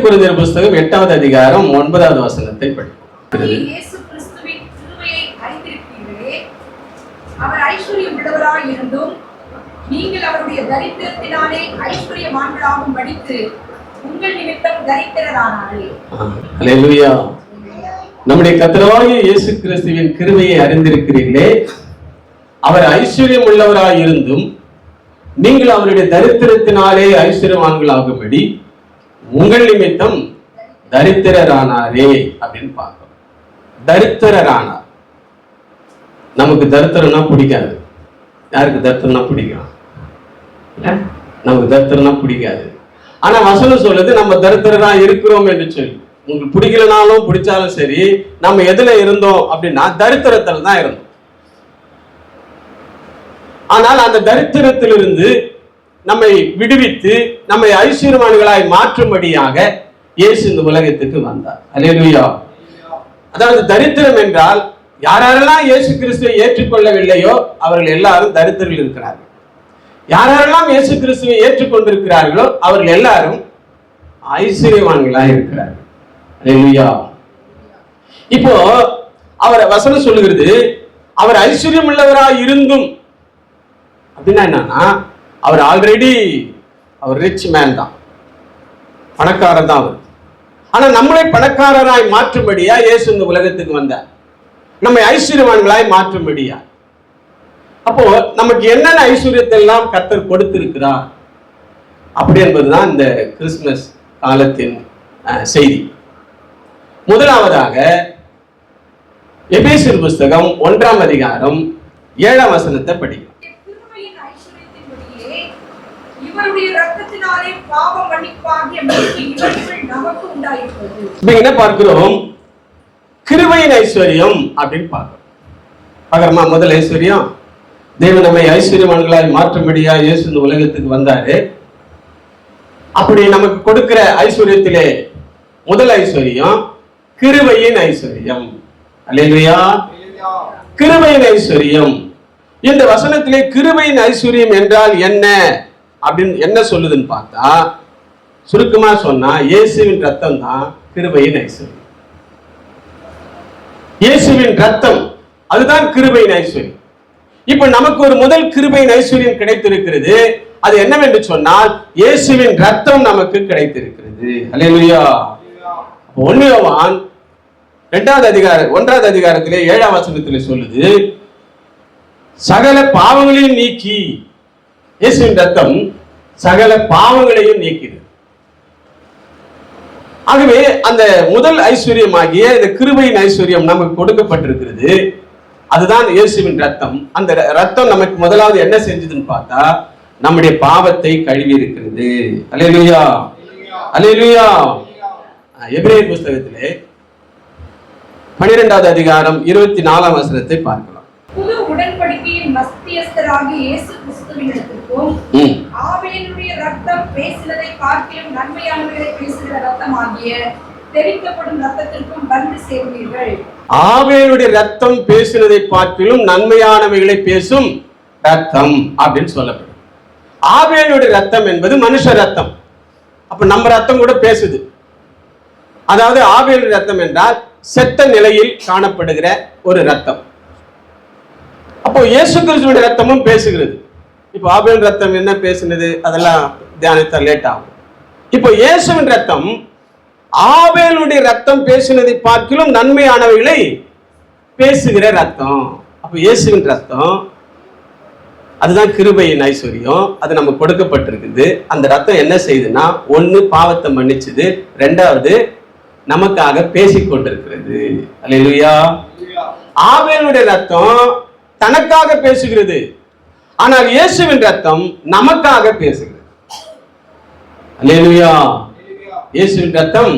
கொரிந்தியர் புஸ்தகம் 8வது அதிகாரம் 9வது வசனத்தை படிக்கிறோம். இயேசு கிறிஸ்துவின் கிருபையை அறிந்திருக்கிறீர்களே, அவர் ஐஸ்வர்யம் உள்ளவராய் இருந்தும் நீங்கள் அவருடைய தரித்திரத்தினாலே ஐஸ்வர்யவான்களாகும் படித்து உங்கள் நிமித்தம் தரித்திரரானாரே. அல்லேலூயா. நம்முடைய கர்த்தராகிய இயேசு கிறிஸ்துவின் கிருபையை அறிந்திருக்கிறீர்களே, அவர் ஐஸ்வர்யம் உள்ளவராய் இருந்தும் நீங்கள் அவருடைய தரித்திரத்தினாலே ஐஸ்வர்யவான்களாகும்படி உங்கள் நிமித்தம் தரித்திரரானாரே அப்படின்னு பார்க்கிறோம். தரித்திரரானார். நமக்கு தரித்திரம்னா பிடிக்காது. யாருக்கு தரித்திரம்னா பிடிக்கும்? நமக்கு தரித்திரம்னா பிடிக்காது. ஆனா வசனம் சொல்லுது நம்ம தரித்திரரா இருக்கிறோம் என்று சொல்லி. உங்களுக்கு பிடிக்கலனாலும் பிடிச்சாலும் சரி, நம்ம எதுல இருந்தோம் அப்படின்னா தரித்திரத்துல தான் இருந்தோம். ஆனால் அந்த தரித்திரத்திலிருந்து நம்மை விடுவித்து நம்மை ஐஸ்வர்யவான்களாய் மாற்றும்படியாக இயேசு இந்த உலகத்துக்கு வந்தார். அல்லேலூயா. அதாவது தரித்திரம் என்றால் யாரெல்லாம் இயேசு கிறிஸ்துவை ஏற்றுக்கொள்ளவில்லையோ அவர்கள் எல்லாரும் தரித்திரர்கள் இருக்கிறார்கள். யாரெல்லாம் இயேசு கிறிஸ்துவை ஏற்றுக்கொண்டிருக்கிறார்களோ அவர்கள் எல்லாரும் ஐஸ்வர்யவான்களாய் இருக்கிறார்கள். அல்லேலூயா. இப்போ அவர் வசனம் சொல்லுகிறது, அவர் ஐஸ்வர்யம் உள்ளவராய் இருந்தும் அப்படின்னா என்னன்னா, அவர் ஆல்ரெடி அவர் ரிச் மேன் தான், பணக்காரர் தான் அவர். ஆனா நம்மளை பணக்காரராய் மாற்றும்படியா இயேசு இந்த உலகத்துக்கு வந்தார், நம்மை ஐஸ்வர்யவான்களாய் மாற்றும்படியா. அப்போ நமக்கு என்னென்ன ஐஸ்வர்யத்தை எல்லாம் கர்த்தர் கொடுத்திருக்கிறார் அப்படி என்பதுதான் இந்த கிறிஸ்துமஸ் காலத்தின் செய்தி. முதலாவதாக எபேசியர் புஸ்தகம் 1ஆம் அதிகாரம் 7ஆம் வசனத்தை படிக்கும். என்ன பார்க்கிறோம்? கிருபையின் ஐஸ்வர்யம் அப்படின்னு பார்க்கிறோமா. முதல் ஐஸ்வர்யம், தேவன் நம்மை ஐஸ்வர்யவான்களாய் மாற்றும்படியா இயேசு இந்த உலகத்துக்கு வந்தாரு. அப்படி நமக்கு கொடுக்கிற ஐஸ்வர்யத்திலே முதல் ஐஸ்வர்யம் கிருபையின் ஐஸ்வர்யம். அல்லேலூயா. கிருபையின் ஐஸ்வர்யம். இந்த வசனத்திலே கிருபையின் ஐஸ்வர்யம் என்றால் என்ன அப்படின்னு என்ன சொல்லுதுன்னு பார்த்தா, சுருக்கமா சொன்னா இயேசுவின் ரத்தம் தான் கிருபையின் ஐஸ்வர்யம். இயேசுவின் ரத்தம் அதுதான் கிருபையின் ஐஸ்வர்யம். இப்ப நமக்கு ஒரு முதல் கிருபையின் ஐஸ்வர்யம் கிடைத்திருக்கிறது. அது என்னவென்று சொன்னால் இயேசுவின் ரத்தம் நமக்கு கிடைத்திருக்கிறது. அல்லேலூயா. 1 யோவான் 1வது அதிகாரத்திலே 7ஆம் வசனத்திலே சொல்லுது, சகல பாவங்களையும் நீக்கி, இயேசுவின் ரத்தம் சகல பாவங்களையும் நீக்கிது. ஆகவே அந்த முதல் ஐஸ்வர்யமாகிய இந்த கிருபையின் ஐஸ்வர்யம் நமக்கு கொடுக்கப்பட்டிருக்கிறது. அதுதான் இயேசுவின் ரத்தம். அந்த ரத்தம் நமக்கு முதலாவது என்ன செஞ்சதுன்னு பார்த்தா, நம்முடைய பாவத்தை கழுவி இருக்கிறது. அல்லேலூயா. அல்லேலூயா. எபிரேயர் புஸ்தகத்திலே 12வது அதிகாரம் 24ஆம் வசனத்தை பார்க்கலாம். புது உடன்படிக்கையின் மத்தியஸ்தராகிய இயேசு கிறிஸ்துவினிடத்திற்கும் ஆபேலுடைய ரத்தம் பேசினதை பார்க்கிலும் நன்மையானவைகளை பேசுகிற ரத்தமாகிய தெளிக்கப்படும் ரத்தத்திற்கும் வந்து சேர்வீர்கள். ஆபேலுடைய ரத்தம் பேசினதை பார்க்கிலும் நன்மையானவைகளை பேசும் ரத்தம் அப்படின்னு சொல்லப்படும். ஆபேலுடைய ரத்தம் என்பது மனுஷ ரத்தம். அப்ப நம்ம ரத்தம் கூட பேசுது. அதாவது ஆபேலுடைய ரத்தம் என்றால் செத்த நிலையில் காணப்படுகிற ஒரு ரத்தம். அப்போ இயேசு கிறிஸ்துவின் ரத்தமும் பேசுகிறது. இப்போ ஆபேல் ரத்தம் என்ன பேசுனது அதெல்லாம் தியானித்தா லேட் ஆகும். இப்போ இயேசுவின் ரத்தம் ஆபேலுடைய ரத்தம் பேசினதை பார்க்கிலும் நன்மையானவைகளை பேசுகிற ரத்தம். அப்போ இயேசுவின் ரத்தம் அதுதான் கிருபையின் ஐஸ்வர்யம். அது நமக்கு கொடுக்கப்பட்டிருக்குது. அந்த ரத்தம் என்ன செய்யுதுன்னா, 1 பாவத்தை மன்னிச்சுது, 2வது நமக்காக பேசிக் கொண்டிருக்கிறது. அல்லேலூயா. ஆபேலுடைய ரத்தம் தனக்காக பேசுகிறது, ஆனால் இயேசுவின் ரத்தம் நமக்காக பேசுகிறது. அல்லேலூயா. இயேசுவின் ரத்தம்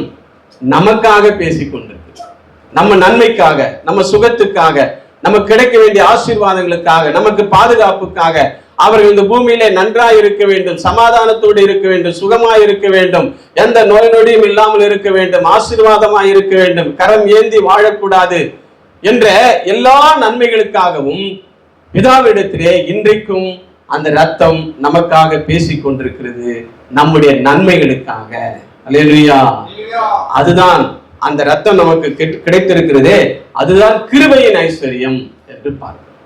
நமக்காக பேசிக் கொண்டிருக்கு. நம்ம நன்மைக்காக, நம்ம சுகத்துக்காக, நமக்கு கிடைக்க வேண்டிய ஆசீர்வாதங்களுக்காக, நமக்கு பாதுகாப்புக்காக, அவர்கள் இந்த பூமியிலே நன்றாய் இருக்க வேண்டும், சமாதானத்தோடு இருக்க வேண்டும், சுகமாய் இருக்க வேண்டும், எந்த நோய் நொடியும் இல்லாமல் இருக்க வேண்டும், ஆசீர்வாதமாய் இருக்க வேண்டும், கரம் ஏந்தி வாழக்கூடாது என்ற எல்லா நன்மைகளுக்காகவும் பிதாவிடத்திலே இன்றைக்கும் அந்த ரத்தம் நமக்காக பேசிக் கொண்டிருக்கிறது, நம்முடைய நன்மைகளுக்காக. அல்லேலூயா. அதுதான் அந்த ரத்தம் நமக்கு கிடைத்திருக்கிறதே, அதுதான் கிருபையின் ஐஸ்வர்யம் என்று பார்க்கிறோம்.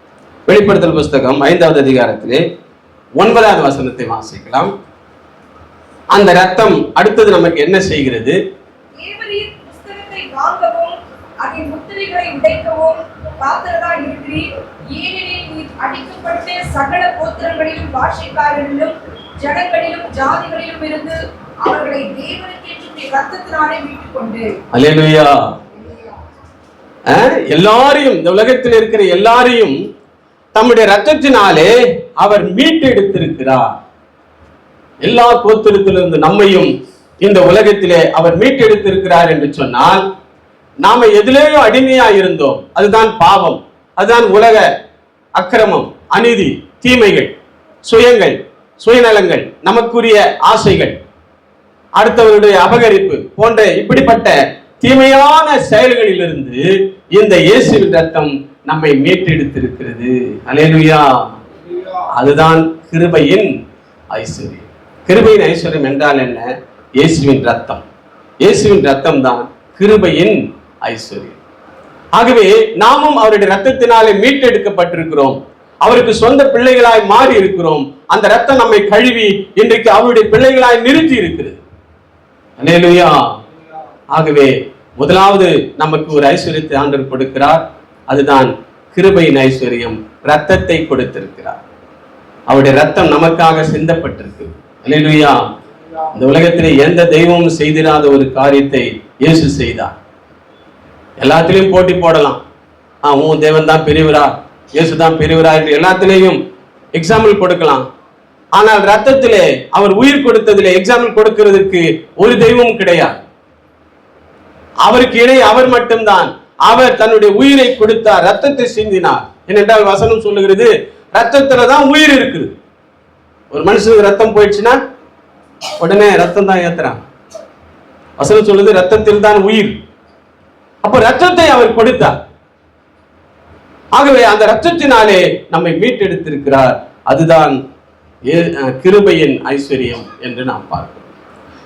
வெளிப்படுத்தல் புஸ்தகம் 5வது அதிகாரத்திலே 9வது வசனத்தை வாசிக்கலாம். அந்த ரத்தம் அடுத்தது நமக்கு என்ன செய்கிறது? தேவரீர் புஸ்தகத்தை வாங்கவும் அதன் முத்திரைகளை உடைக்கவும் பாத்திரராய் இருக்கிறீர். ஏனெனில் நீர் அடிக்கப்பட்ட சகல கோத்திரங்களிலும் பாஷைக்காரரிலும் ஜனங்களிலும் ஜாதிகளிலும் இருந்து அவர்களை தேவனுக்கேற்ற ரத்தத்தினாலே மீட்டுக் கொண்டு. அல்லேலூயா. எல்லாரையும், இந்த உலகத்தில் இருக்கிற எல்லாரையும் தம்முடைய ரத்தத்தினாலே அவர் மீட்டெடுத்திருக்கிறார். எல்லா கோத்திரத்திலிருந்து நம்மையும் இந்த உலகத்திலே அவர் மீட்டெடுத்திருக்கிறார் என்று சொன்னால், நாம எதிலேயோ அடிமையா இருந்தோம். அதுதான் பாவம், அதுதான் உலக அக்கிரமம், அநீதி, தீமைகள், சுயங்கள், சுயநலங்கள், நமக்குரிய ஆசைகள், அடுத்தவருடைய அபகரிப்பு போன்ற இப்படிப்பட்ட தீமையான செயல்களிலிருந்து இந்த இயேசுவின் ரத்தம் நம்மை மீட்டெடுத்திருக்கிறது. அல்லேலூயா. அதுதான் கிருபையின் ஐஸ்வர்யம். கிருபையின் ஐஸ்வர்யம் என்றால் என்ன? இயேசுவின் ரத்தம். இயேசுவின் ரத்தம் தான் கிருபையின் ஐஸ்வர்யம். ஆகவே நாமும் அவருடைய ரத்தத்தினாலே மீட்டெடுக்கப்பட்டிருக்கிறோம். அவருக்கு சொந்த பிள்ளைகளாய் மாறி இருக்கிறோம். அந்த ரத்தம் நம்மை கழுவி இன்றைக்கு அவருடைய பிள்ளைகளாய் நிறுத்தி இருக்கிறது. அல்லேலூயா. ஆகவே முதலாவது நமக்கு ஒரு ஐஸ்வர்யத்தை ஆண்டவர் கொடுக்கிறார். அதுதான் கிருபையின் ஐஸ்வர்யம். ரத்தத்தை கொடுத்திருக்கிறார். அவருடைய ரத்தம் நமக்காக சிந்தப்பட்டிருக்கு. அல்லேலூயா. இந்த உலகத்திலே எந்த தெய்வமும் செய்திராத ஒரு காரியத்தை இயேசு செய்தார். எல்லாத்திலையும் போட்டி போடலாம். உன் தேவன் தான் பெரியவரா, இயேசு தான் பெரியவரா என்று எல்லாத்திலையும் எக்ஸாம்பிள் கொடுக்கலாம். ஆனால் ரத்தத்திலே, அவர் உயிர் கொடுத்ததிலே எக்ஸாம்பிள் கொடுக்கிறதுக்கு ஒரு தெய்வம் கிடையாது. அவருக்கு இணை அவர் மட்டும்தான். அவர் தன்னுடைய உயிரை கொடுத்தார், ரத்தத்தை சிந்தினார். ஏனென்றால் வசனம் சொல்லுகிறது, ரத்தத்துலதான் உயிர் இருக்குது. ஒரு மனுஷனுக்கு ரத்தம் போயிடுச்சுன்னா உடனே ரத்தம் தான் ஏத்துறான். வசனம் சொல்லுது, ரத்தத்தில் தான் உயிர். அப்ப ரத்தத்தை அவர் கொடுத்தார். ஆகவே அந்த ரத்தத்தினாலே நம்மை மீட்டெடுத்திருக்கிறார். அதுதான் கிருபையின் ஐஸ்வர்யம் என்று நாம் பார்க்கிறோம்.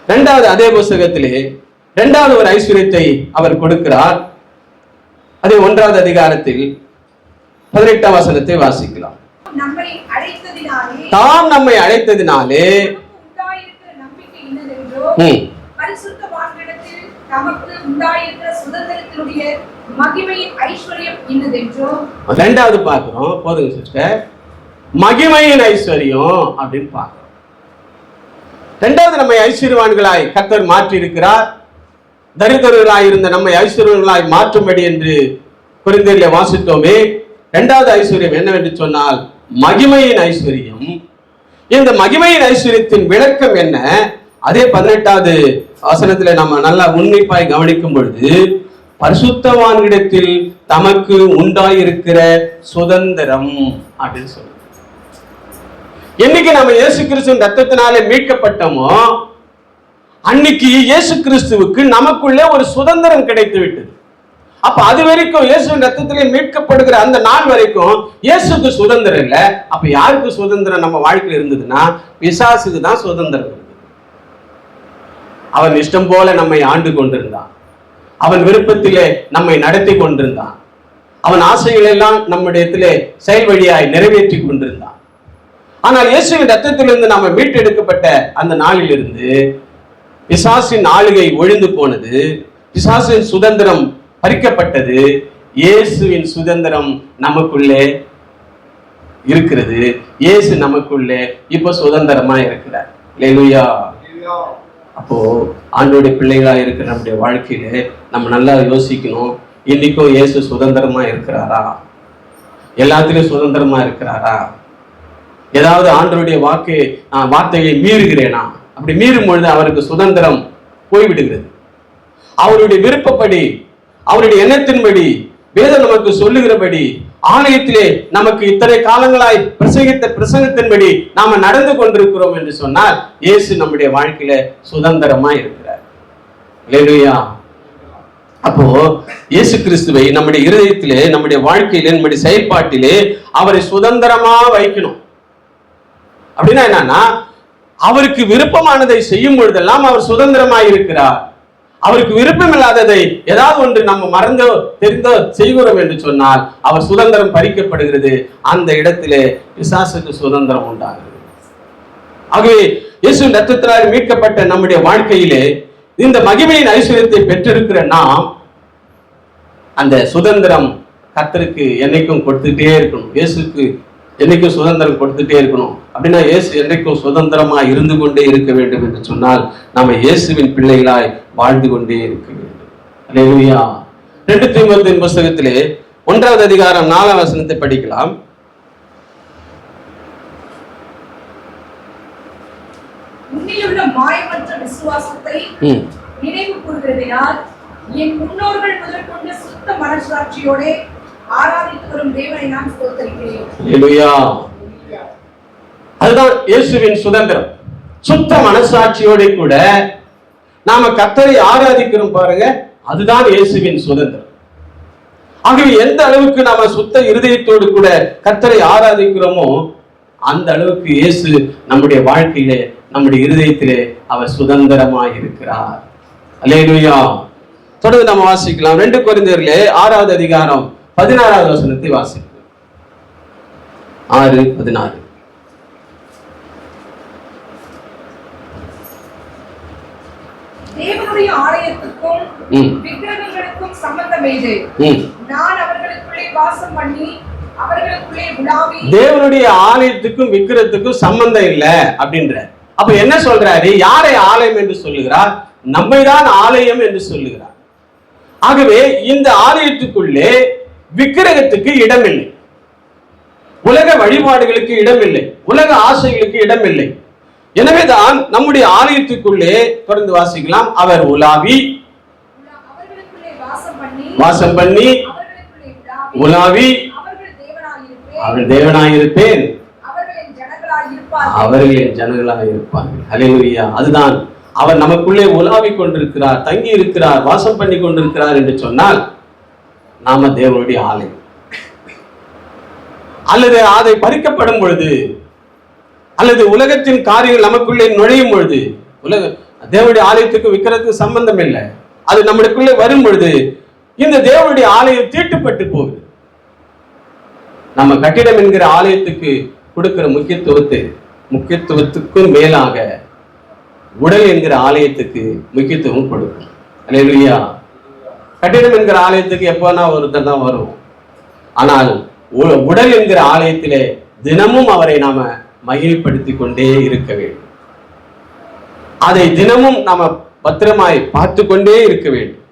இரண்டாவது, அதே புஸ்தகத்திலே இரண்டாவது ஒரு ஐஸ்வர்யத்தை அவர் கொடுக்கிறார். அதே 1வது அதிகாரத்தில் 18ஆம் வசனத்தை வாசிக்கலாம். தாம் நம்மை அழைத்ததினாலே இரண்டாவது பார்க்கிறோம். போதுங்க சிஸ்டர், மகிமையின் ஐஸ்வர்யம் அப்படின்னு பார்க்கிறோம். இரண்டாவது, நம்மை ஐஸ்வர்யவான்களாய் கர்த்தர் மாற்றி இருக்கிறார். தரித்திரர்களாய் இருந்த நம்மை ஐஸ்வர்யவான்களாய் மாற்றும்படி என்று கொரிந்தியரிலே வாசித்தோமே. இரண்டாவது ஐஸ்வர்யம் என்னவென்று சொன்னால் மகிமையின் ஐஸ்வர்யம். இந்த மகிமையின் ஐஸ்வர்யத்தின் விளக்கம் என்ன? அதே 18வது வசனத்திலே நம்ம நல்லா உன்னிப்பாய் கவனிக்கும் பொழுது, பரிசுத்தவான்களிடத்தில் தமக்கு உண்டாயிருக்கிற சுதந்திரம் அப்படின்னு சொல்லுங்க. என்னைக்கு நம்ம இயேசு கிறிஸ்துவின் ரத்தத்தினாலே மீட்கப்பட்டோமோ, அன்னைக்கு இயேசு கிறிஸ்துவுக்கு நமக்குள்ளே ஒரு சுதந்திரம் கிடைத்து விட்டது. அப்ப அது வரைக்கும் இயேசுவின் ரத்தத்திலே மீட்கப்படுகிற அந்த நாள் வரைக்கும் இயேசுக்கு சுதந்திரம் இல்லை. அப்ப யாருக்கு சுதந்திரம் நம்ம வாழ்க்கையில் இருந்ததுன்னா, பிசாசுக்கு தான் சுதந்திரம் இருந்தது. அவன் இஷ்டம் போல நம்மை ஆண்டு கொண்டிருந்தான். அவன் விருப்பத்திலே நம்மை நடத்தி கொண்டிருந்தான். அவன் ஆசைகள் எல்லாம் நம்மிடத்திலே செயல் வழியாய் நிறைவேற்றி கொண்டிருந்தான். ஆனால் இயேசுவின் ரத்தத்திலிருந்து நாம மீட்டெடுக்கப்பட்ட அந்த நாளிலிருந்து பிசாசின் ஆளுகை ஒழிந்து போனது. பிசாசின் சுதந்திரம் பறிக்கப்பட்டது. இயேசுவின் சுதந்திரம் நமக்குள்ளே இருக்கிறது. இயேசு நமக்குள்ளே இப்ப சுதந்திரமா இருக்கிறார். அல்லேலூயா. அப்போ ஆண்டவருடைய பிள்ளைகளா இருக்கிற நம்முடைய வாழ்க்கையில நம்ம நல்லா யோசிக்கணும். இன்னைக்கும் இயேசு சுதந்திரமா இருக்கிறாரா? எல்லாத்திலும் சுதந்திரமா இருக்கிறாரா? ஏதாவது ஆண்டவருடைய வார்த்தையை மீறுகிறேனா? அப்படி மீறும் பொழுது அவருக்கு சுதந்திரம் போய்விடுகிறது. அவருடைய விருப்பப்படி, அவருடைய எண்ணத்தின்படி, வேதம் நமக்கு சொல்லுகிறபடி, ஆலயத்திலே நமக்கு இத்தனை காலங்களாய் பிரசங்கித்த பிரசங்கத்தின்படி நாம நடந்து கொண்டிருக்கிறோம் என்று சொன்னால் இயேசு நம்முடைய வாழ்க்கையில சுதந்திரமா இருக்கிறார். அல்லேலூயா. அப்போ இயேசு கிறிஸ்துவை நம்முடைய இருதயத்திலே, நம்முடைய வாழ்க்கையிலே, நம்முடைய செயல்பாட்டிலே அவரை சுதந்திரமா வைக்கணும். அப்படின்னா என்னன்னா, அவருக்கு விருப்பமானதை செய்யும் பொழுதெல்லாம் அவர் சுதந்திரமாய் இருக்கிறார். அவருக்கு விருப்பம் இல்லாததை ஏதாவது ஒன்று நம்ம மறந்தோ தெரிந்தோ செய்கிறோம் என்று சொன்னால் அவர் சுதந்திரம் பறிக்கப்படுகிறது. அந்த இடத்திலே பிசாசுக்கு சுதந்திரம் உண்டாகிறது. ஆகவே இயேசு ரத்தத்தினால் மீட்கப்பட்ட நம்முடைய வாழ்க்கையிலே இந்த மகிமையின் ஐஸ்வர்யத்தை பெற்றிருக்கிற நாம் அந்த சுதந்திரம் கர்த்தருக்கு என்னைக்கும் கொடுத்துட்டே இருக்கணும். இயேசுக்கு என்னைக்கும் சுதந்திரம் கொடுத்துட்டே இருக்கணும். அப்படின்னா இயேசு என்றைக்கும் சுதந்திரமா இருந்து கொண்டே இருக்க வேண்டும் என்று சொன்னால் நம்ம இயேசுவின் பிள்ளைகளாய் வாழ்ந்து கொண்டே இருக்க வேண்டும். அல்லேலூயா. 2 தீமோத்தேயுவின் புத்தகத்திலே 1வது அதிகாரம் 4ஆம் வசனத்தை படிக்கலாம். உன்னிலுள்ள மாயமற்ற விசுவாசத்தை நினைவு கூறுகிறதினால் என் முன்னோர்கள் முதற்கொண்டு சுத்த மனசாட்சியோட ஆராதித்து வரும் தேவனை நான் ஸ்தோத்திரிக்கிறேன். அல்லேலூயா. அதுதான் இயேசுவின் சுதந்திரம். சுத்த மனசாட்சியோட கூட நாம கர்த்தரை ஆராதிக்கிறோம் பாருங்க, அதுதான் இயேசுவின் சுதந்திரம். ஆகவே எந்த அளவுக்கு நாம சுத்த இருதயத்தோடு கூட கர்த்தரை ஆராதிக்கிறோமோ அந்த அளவுக்கு இயேசு நம்முடைய வாழ்க்கையிலே நம்முடைய இருதயத்திலே அவர் சுதந்திரமாய் இருக்கிறார். அல்லேலூயா. தொடர்ந்து நம்ம வாசிக்கலாம். 2 கொரிந்தியர்களே 6வது அதிகாரம் 16வது வசனத்தை வாசிக்கலாம். 6:16. தேவனுடைய ஆலயத்துக்கும் விக்கிரகங்களுக்கும் சம்பந்தம் ஏது? நான் அவர்களுக்குள்ளே வாசம் பண்ணி அவர்களுக்குள்ளே உலாவி. தேவனுடைய ஆலயத்துக்கும் விக்கிரகத்துக்கும் சம்பந்தம் இல்ல அப்படின்ற. அப்ப என்ன சொல்றாரு? யாரை ஆலயம் என்று சொல்லுகிறார்? நம்மைதான் ஆலயம் என்று சொல்லுகிறார். ஆகவே இந்த ஆலயத்துக்குள்ளே விக்கிரகத்துக்கு இடமில்லை, உலக வழிபாடுகளுக்கு இடமில்லை, உலக ஆசைகளுக்கு இடமில்லை. எனவேதான் நம்முடைய ஆலயத்துக்குள்ளே தொடர்ந்து வாசிக்கலாம். அவர் உலாவி வாசம் பண்ணி உலாவி அவர் தேவனாயிருப்பேன், அவர்களின் ஜனங்களாக இருப்பார்கள். அல்லேலூயா. அதுதான் அவர் நமக்குள்ளே உலாவி கொண்டிருக்கிறார், தங்கி இருக்கிறார், வாசம் பண்ணி கொண்டிருக்கிறார் என்று சொன்னால் நாம தேவனுடைய ஆலயம். அல்லது அதை பறிக்கப்படும் பொழுது அல்லது உலகத்தின் காரியங்கள் நமக்குள்ளே நுழையும் பொழுது, தேவனுடைய ஆலயத்துக்கு விக்கிரத்துக்கு சம்பந்தம் இல்லை, அது நம்மளுக்குள்ளே வரும் பொழுது இந்த தேவனுடைய ஆலயம் தீட்டுப்பட்டு போகுது. நம்ம கட்டிடம் என்கிற ஆலயத்துக்கு கொடுக்கிற முக்கியத்துவத்துக்கும் மேலாக உடல் என்கிற ஆலயத்துக்கு முக்கியத்துவம் கொடுக்கும். அல்லேலூயா. கட்டிடம் என்கிற ஆலயத்துக்கு எப்போனா ஒருத்தர் தான் வரும். ஆனால் உடல் என்கிற ஆலயத்திலே தினமும் அவரை நாம மகிழ்ப்படுத்தி கொண்டே இருக்க வேண்டும். அதை தினமும் நாம பத்திரமாய் பார்த்து கொண்டே இருக்க வேண்டும்.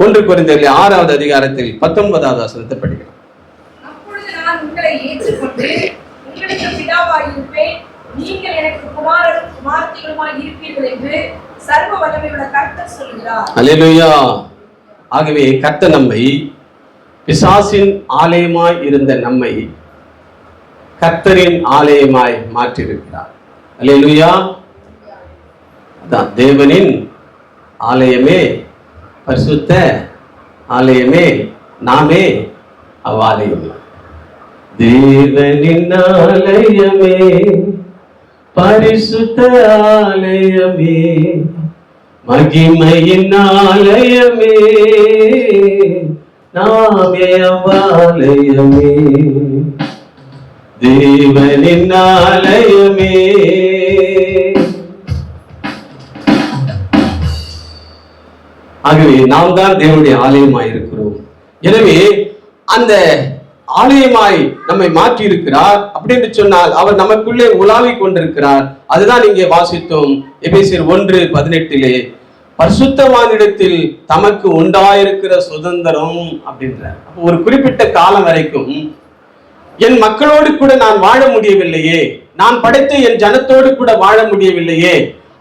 1 கொரிந்தியர் 6வது அதிகாரத்தில் 19வது வசனத்தை படிக்கலாம். அப்பொழுது நான் உங்களை ஏற்றுக்கொண்டு உங்களுக்கு பிதாவாய் இருப்பேன், நீங்கள் எனக்கு குமாரரும் குமாரத்திகளுமாய் இருப்பீர்கள் என்று சர்வ வல்லமையுள்ள கர்த்தர் சொல்கிறார். அல்லேலூயா. ஆகவே கர்த்தர் நம்மை, பிசாசின் ஆலயமாய் இருந்த நம்மை கர்த்தரின் ஆலயமாய் மாற்றியிருக்கிறார். அல்லேலூயா. அதான் தேவனின் ஆலயமே, பரிசுத்த ஆலயமே, நாமே அவ்வாலயமே. தேவனின் ஆலயமே, பரிசுத்த ஆலயமே, மகிமையின் ஆலயமே, நாமே அவ்வாலயமே. தேவனின் ஆலயமே. ஆகவே நாம் தான் தேவனுடைய ஆலயமாய் இருக்கிறோம். எனவே அந்த ஆலயமாய் நம்மை மாற்றி இருக்கிறார். அப்படி என்று சொன்னால் அவர் நமக்குள்ளே உலாவி கொண்டிருக்கிறார். அதுதான் இங்கே வாசித்தோம். எபேசியர் 1:18 பரிசுத்தவானிடத்தில் தமக்கு உண்டாயிருக்கிற சுதந்திரம் அப்படின்றார். ஒரு குறிப்பிட்ட காலம் வரைக்கும் என் மக்களோடு கூட நான் வாழ முடியவில்லையே, நான் படைத்த என் ஜனத்தோடு கூட வாழ முடியவில்லையே,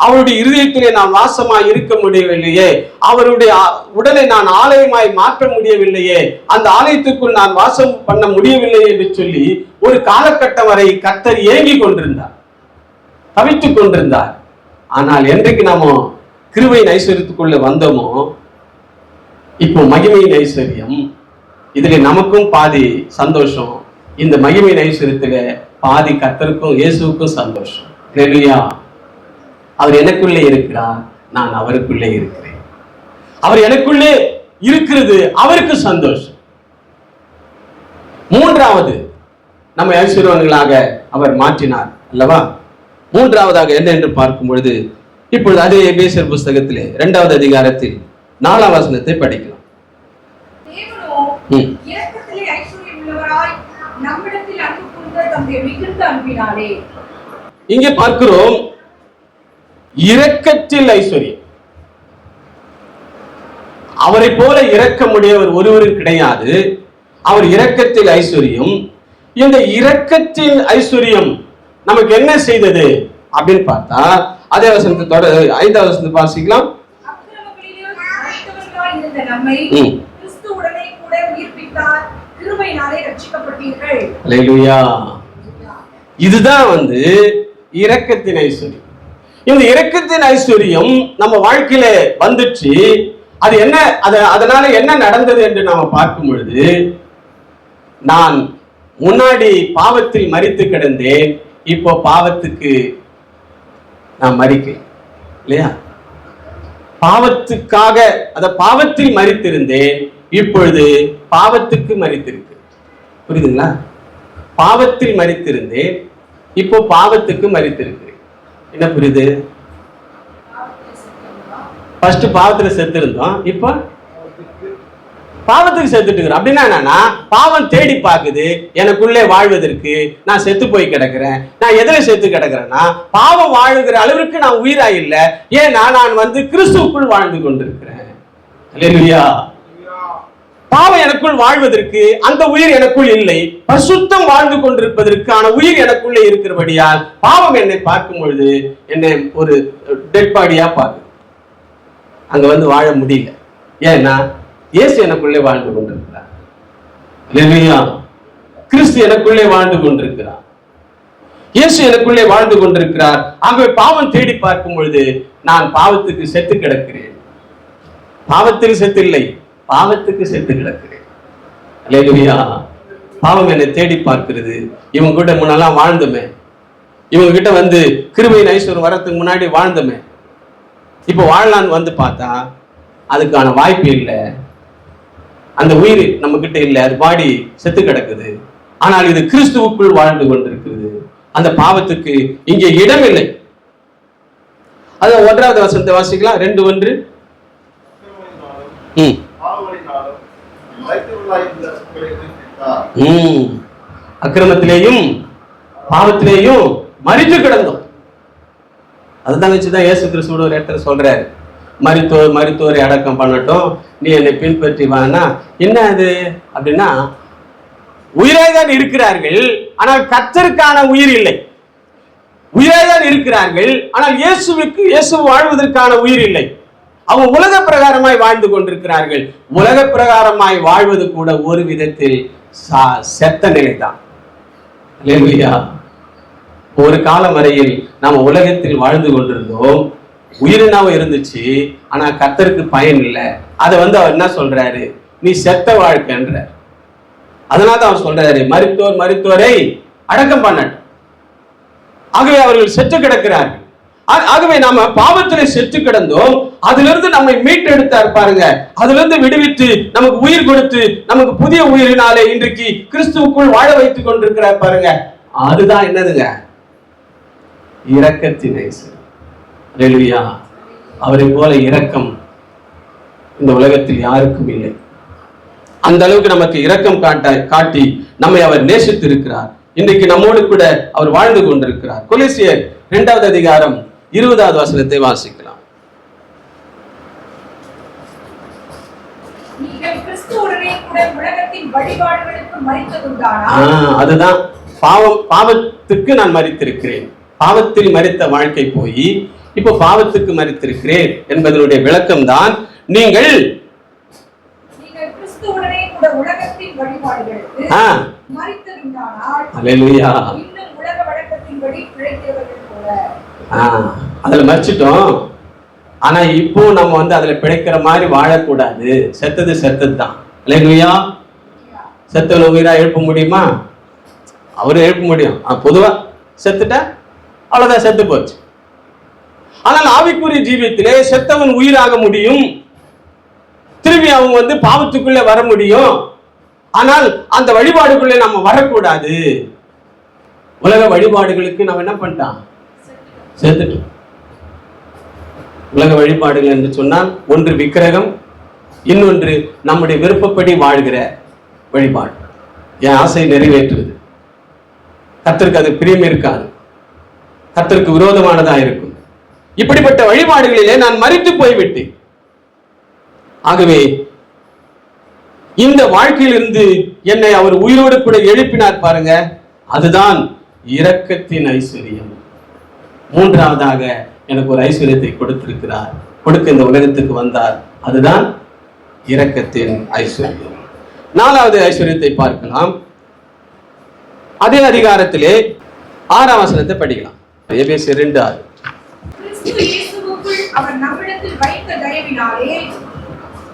அவருடைய இருதயத்திலே நான் வாசமாய் இருக்க முடியவில்லையே, அவருடைய உடலை நான் ஆலயமாய் மாற்ற முடியவில்லையே, அந்த ஆலயத்துக்குள் நான் வாசம் பண்ண முடியவில்லை என்று சொல்லி ஒரு காலகட்டம் வரை கர்த்தர் ஏங்கி கொண்டிருந்தார், தவித்துக் கொண்டிருந்தார். ஆனால் என்றைக்கு நாம கிருபையின் ஐஸ்வர்யத்துக்குள்ள வந்தோமோ, இப்போ மகிமையின் ஐஸ்வர்யம், இதுல நமக்கும் பாதி சந்தோஷம். இந்த மகிமையின் ஐஸ்வர்யத்துல பாதி கர்த்தருக்கும் இயேசுவுக்கும் சந்தோஷம். அல்லேலூயா. அவர் எனக்குள்ளே இருக்கிறார், நான் அவருக்குள்ளே இருக்கிறேன். அவர் எனக்குள்ளே இருக்கிறது அவருக்கு சந்தோஷம். மூன்றாவது, நம்மை ஐஸ்வர்யவான்களாக அவர் மாற்றினார் அல்லவா? மூன்றாவதாக என்ன என்று பார்க்கும் பொழுது, இப்பொழுது அதே எபேசியர் புஸ்தகத்திலே 2வது அதிகாரத்தில் 4ஆம் வசனத்தை படிக்கலாம். இங்கே பார்க்கிறோம், இரக்கத்தில் ஐஸ்வர்யம். அவரை போல இரக்கமுடையவர் ஒருவரும் கிடையாது. அவர் இரக்கத்தில் ஐஸ்வர்யம். இந்த இரக்கத்தின் ஐஸ்வர்யம் நமக்கு என்ன செய்தது அப்படின்னு பார்த்தா, அதே வசனத்தை தொடர் 5வது வசனத்தை வாசிக்கலாம். இதுதான் இரக்கத்தின் ஐஸ்வர்யம். இந்த இரக்கத்தின் ஐஸ்வர்யம் நம்ம வாழ்க்கையில வந்துச்சு. அது என்ன, அதனால என்ன நடந்தது என்று நாம பார்க்கும் பொழுது, நான் முன்னாடி பாவத்தில் மரித்து கிடந்தேன், இப்போ பாவத்துக்கு நான் மரிக்கிறேன் இல்லையா? பாவத்துக்காக பாவத்தில் மரித்திருந்தேன், இப்பொழுது பாவத்துக்கு மரித்திருக்கிறேன். புரியுதுங்களா? பாவத்தில் மரித்திருந்தேன், இப்போ பாவத்துக்கு மரித்திருக்கிறேன். என்ன புரியுது? ஃபர்ஸ்ட் பாவத்துல செத்து இருந்தோம், இப்போ பாவத்துக்கு செத்துட்டு இருக்கிறோம். அப்படின்னா என்னன்னா, பாவம் தேடி பார்க்குது எனக்குள்ளே வாழ்வதற்கு. நான் செத்து போய் கிடக்கிறேன். நான் எதிர செத்து கிடக்கிறேன்னா, பாவம் வாழுகிற அளவிற்கு நான் உயிரா இல்லை. ஏன்னா நான் கிறிஸ்துவுக்குள் வாழ்ந்து கொண்டிருக்கிறேன். அல்லேலூயா. பாவம் எனக்குள் வாழ்வதற்கு அந்த உயிர் எனக்குள் இல்லை. பரிசுத்தம் வாழ்ந்து கொண்டிருப்பதற்கான உயிர் எனக்குள்ளே இருக்கிறபடியால் பாவம் என்னை பார்க்கும் பொழுது என்னை ஒரு டெட் பாடியா பார்க்குது. அங்க வாழ முடியல. ஏன்னா இயேசு எனக்குள்ளே வாழ்ந்து கொண்டிருக்கிறார். அல்லேலூயா. கிறிஸ்து எனக்குள்ளே வாழ்ந்து கொண்டிருக்கிறார். இயேசு எனக்குள்ளே வாழ்ந்து கொண்டிருக்கிறார். ஆகவே பாவம் தேடி பார்க்கும் பொழுது நான் பாவத்துக்கு செத்து கிடக்கிறேன். பாவத்துக்கு செத்து இல்லை, பாவத்துக்கு செத்து கிடக்கிறேன். அல்லேலூயா. பாவம் என்னை தேடி பார்க்கிறது. இவங்க கிட்ட முன்னெல்லாம் வாழ்ந்தோமே, இவங்க கிட்ட கிருபையின் ஐஸ்வர்யம் வரத்துக்கு முன்னாடி வாழ்ந்தோமே, இப்ப வாழலான்னு பார்த்தா அதுக்கான வாய்ப்பு இல்லை. அந்த உயிர் நம்ம கிட்ட இல்லை, அது பாடி செத்து கிடக்குது. ஆனால் இது கிறிஸ்துவுக்குள் வாழ்ந்து கொண்டிருக்கிறது. அந்த பாவத்துக்கு இங்கே இடம் இல்லை. அது 1வது வசனத்தை வாசிக்கலாம். 2:1. அக்கிரமத்திலேயும் பாவத்திலேயும் மரித்து கிடந்தோம். அதுதான் வச்சுதான் இயேசு கிறிஸ்துவோட ஒரு இடத்துல சொல்றாரு, மரித்தோரை அடக்கம் பண்ணட்டும், நீ என்னை பின்பற்றி வானா. என்ன அது அப்படின்னா, உயிராய்தான் இருக்கிறார்கள், ஆனால் கர்த்தருக்கான உயிர் இல்லை. உயிராய்தான் இருக்கிறார்கள், ஆனால் இயேசு வாழ்வதற்கான உயிர் இல்லை. அவங்க உலக பிரகாரமாய் வாழ்ந்து கொண்டிருக்கிறார்கள். உலக பிரகாரமாய் வாழ்வது கூட ஒரு விதத்தில் செத்த நிலைதான். அல்லேலூயா. ஒரு காலம் வரையில் நாம உலகத்தில் வாழ்ந்து கொண்டிருந்தோம், உயிரினாவும் இருந்துச்சு, ஆனா கர்த்தருக்கு பயன் இல்லை. அதை அவர் என்ன சொல்றாரு, நீ செத்த வாழ்க்கைன்ற. அதனால்தான் அவர் சொல்றாரு, மரித்தோரை அடக்கம் பண்ணட்டும். ஆகவே அவர்கள் செத்து கிடக்கிறார்கள். ஆகவே நாம பாவத்திலே செத்து கிடந்தோம், அதிலிருந்து நம்மை மீட்டெடுத்தார் பாருங்க. அதிலிருந்து விடுவித்து நமக்கு உயிர் கொடுத்து நமக்கு புதிய உயிரினாலே இன்றைக்கு கிறிஸ்துவுக்குள் வாழ வைத்துக் கொண்டிருக்கிறார் பாருங்க. அதுதான் என்னதுங்க, இரக்கத்தின் ஐஸ்வர்யம். அல்லேலூயா. அவரை போல இரக்கம் இந்த உலகத்தில் யாருக்கும் இல்லை. அந்த அளவுக்கு நமக்கு இரக்கம் காட்டி நம்மை அவர் நேசித்து இருக்கிறார். இன்றைக்கு நம்மோடு கூட அவர் வாழ்ந்து கொண்டிருக்கிறார். கொலோசியர் 2வது அதிகாரம் 20வது வசனத்தை வாசிக்கலாம். அதுதான் பாவத்துக்கு நான் மரித்திருக்கிறேன். பாவத்தில் மரித்த வாழ்க்கை போய் இப்போ பாவத்துக்கு மரித்திருக்கிறேன் என்பதனுடைய விளக்கம் தான் நீங்கள் அதுல மறிச்சிட்டோம். ஆனா இப்போ நம்ம அதுல பிழைக்கிற மாதிரி வாழக்கூடாது. செத்தது தான். அல்லேலூயா. செத்தவன உயிரா எழுப்ப முடியுமா? அவரு எழுப்ப முடியும். பொதுவா செத்துட்டா அவ்வளவுதான், செத்து போச்சு. ஆனால் ஆவிக்குரிய ஜீவியத்திலே செத்தவன் உயிராக முடியும், திரும்பி அவங்க பாவத்துக்குள்ளே வர முடியும். ஆனால் அந்த வழிபாடுக்குள்ளே நம்ம வரக்கூடாது. உலக வழிபாடுகளுக்கு நம்ம என்ன பண்ணிட்டான்? சேர்த்துட்டோம். உலக வழிபாடுகள் என்று சொன்னால் ஒன்று விக்கிரகம், இன்னொன்று நம்முடைய விருப்பப்படி வாழ்கிற வழிபாடு. என் ஆசை நிறைவேற்றுவது, கர்த்தருக்கு அது பிரியம் இருக்காது, கர்த்தருக்கு விரோதமானதா இருக்கும். இப்படிப்பட்ட வழிபாடுகளிலே நான் மரித்து போய்விட்டேன். ஆகவே இந்த வாழ்க்கையிலிருந்து என்னை அவர் உயிரோடு கூட எழுப்பினார் பாருங்க, அதுதான் இரக்கத்தின் ஐஸ்வர்யம். மூன்றாவதாக எனக்கு ஒரு ஐஸ்வர்யத்தை கொடுத்திருக்கிறார், கொடுக்க இந்த உலகத்துக்கு வந்தார், அதுதான் இரக்கத்தின் ஐஸ்வர்யம். நாலாவது ஐஸ்வர்யத்தை பார்க்கலாம். அதே அதிகாரத்திலே 6ஆம் வசனத்தை படிக்கலாம். எபேசியர் 2:6. கிறிஸ்து இயேசுவுக்குள் அவர் நம்மிடத்தில் வைத்த தயவினாலே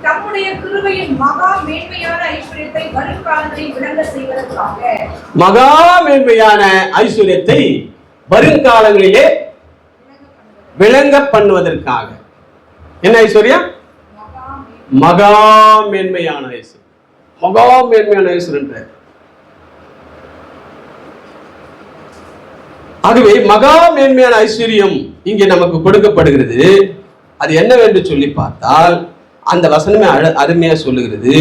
தம்முடைய கிருபையின் மகா மேன்மையான ஐஸ்வர்யத்தை வருங்காலங்களில் விளங்க செய்வதற்காக, மகா மேன்மையான ஐஸ்வர்யத்தை வருங்காலங்களிலே விளங்க பண்ணுவதற்காக. என்ன ஐஸ்வர்யம்? மகா மேன்மையான ஐஸ்வர்யம். மகா மேன்மையான ஐஸ்வர்யம். ஆகவே மகா மேன்மையான ஐஸ்வர்யம் இங்கே நமக்கு கொடுக்கப்படுகிறது. அது என்னவென்று சொல்லி பார்த்தால் அந்த வசனமே அருமையா சொல்லுகிறது.